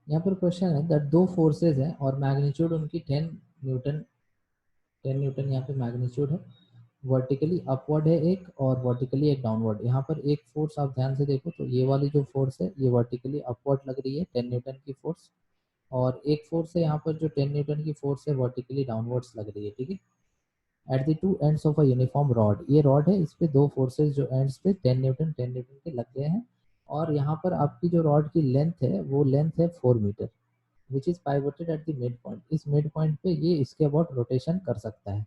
यहाँ पर क्वेश्चन है दैट दो फोर्सेज हैं और मैग्नीट्यूड उनकी 10 न्यूटन, 10 न्यूटन यहाँ पे मैग्नीट्यूड है। वर्टिकली अपवर्ड है एक और वर्टिकली एक डाउनवर्ड। यहाँ पर एक फोर्स आप ध्यान से देखो तो ये वाली जो फोर्स है ये वर्टिकली अपवर्ड लग रही है 10 न्यूटन की फोर्स, और एक फोर्स है यहाँ पर जो 10 न्यूटन की फोर्स है वर्टिकली डाउनवर्ड्स लग रही है, ठीक है। At the two ends of a uniform rod, ये रॉड है, इस पे दो फोर्सेज जो एंड्स पे 10 न्यूटन के लग गए हैं, और यहाँ पर आपकी जो रॉड की लेंथ है वो लेंथ है 4 metre, which is pivoted at the mid point. इस मिड पॉइंट पे ये इसके अबाउट रोटेशन कर सकता है।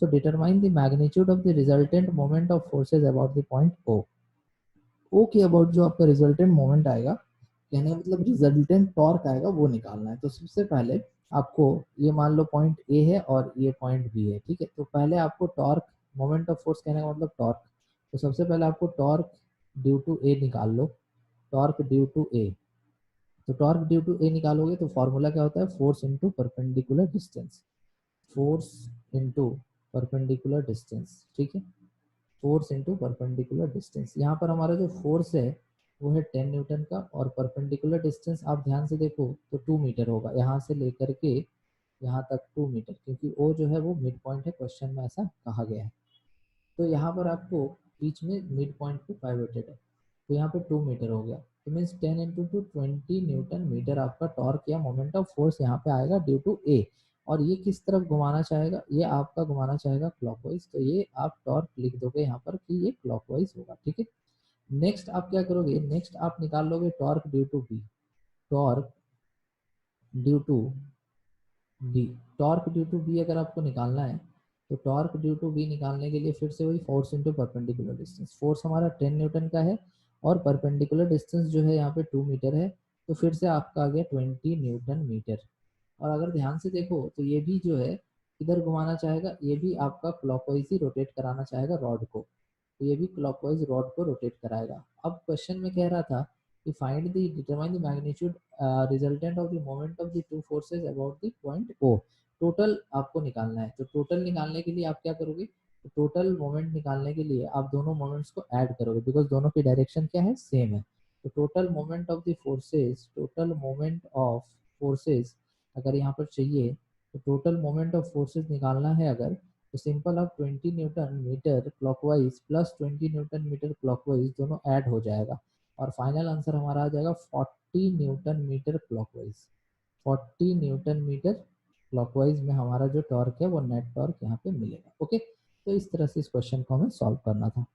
So determine the magnitude of the resultant moment of forces about the point O. O के अबाउट जो आपका रिजल्टेंट मोमेंट आएगा, कहने का मतलब रिजल्टेंट टॉर्क आएगा, वो निकालना है। तो सबसे पहले आपको ये मान लो पॉइंट ए है और ये पॉइंट बी है, ठीक है। तो पहले आपको टॉर्क, मोमेंट ऑफ फोर्स कहने का मतलब टॉर्क, तो सबसे पहले आपको टॉर्क ड्यू टू ए निकाल लो। टॉर्क ड्यू टू ए, तो टॉर्क ड्यू टू ए निकालोगे तो फॉर्मूला क्या होता है, force into perpendicular distance. Force into perpendicular distance, ठीक है। फोर्स इंटू परपेंडिकुलर डिस्टेंस, यहाँ पर हमारा जो फोर्स है वो है 10 न्यूटन का, और परपेंडिकुलर डिस्टेंस आप ध्यान से देखो तो 2 मीटर होगा, यहाँ से लेकर के यहाँ तक 2 मीटर, क्योंकि वो जो है वो मिड पॉइंट है, क्वेश्चन में ऐसा कहा गया है। तो यहाँ पर आपको बीच में मिड पॉइंट पे पाइवोटेड है, तो यहाँ पे 2 मीटर हो गया। तो मीन्स 10 × 2 20 न्यूटन मीटर आपका टॉर्क या मोमेंट ऑफ फोर्स यहाँ पे आएगा ड्यू टू ए। और ये किस तरफ घुमाना चाहेगा, ये आपका घुमाना चाहेगा क्लॉकवाइज, तो ये आप टॉर्क लिख दोगे यहाँ पर कि ये क्लॉकवाइज होगा, ठीक है। नेक्स्ट आप क्या करोगे, नेक्स्ट आप निकाल लोगे torque due to B. Torque due to B, torque due to B अगर आपको निकालना है तो टॉर्क ड्यू टू बी निकालने के लिए फिर से वही force into perpendicular distance. Force हमारा 10 न्यूटन का है और परपेंडिकुलर डिस्टेंस जो है यहाँ पे 2 मीटर है, तो फिर से आपका आ गया 20 न्यूटन मीटर। और अगर ध्यान से देखो तो ये भी जो है इधर घुमाना चाहेगा, ये भी आपका क्लॉकवाइज ही रोटेट कराना चाहेगा रॉड को, तो ये भी क्लॉकवाइज रॉड को रोटेट कराएगा। अब क्वेश्चन में कह रहा था कि find the determine the magnitude resultant of the moment of the two forces about the point O. Total आपको निकालना है, तो टोटल निकालने के लिए आप क्या करोगे, तो टोटल मोमेंट निकालने के लिए आप दोनों मोमेंट्स को ऐड करोगे, बिकॉज दोनों की डायरेक्शन क्या है, सेम है। तो total moment of the forces, total moment of forces अगर यहाँ पर चाहिए, तो टोटल मोमेंट ऑफ फोर्सेज निकालना है अगर, तो सिंपल आप 20 newton metre clockwise plus 20 newton metre clockwise दोनों ऐड हो जाएगा, और फाइनल आंसर हमारा आ जाएगा 40 newton metre clockwise. 40 newton metre clockwise में हमारा जो टॉर्क है वो नेट टॉर्क यहाँ पे मिलेगा। ओके, तो इस तरह से इस क्वेश्चन को हमें सॉल्व करना था।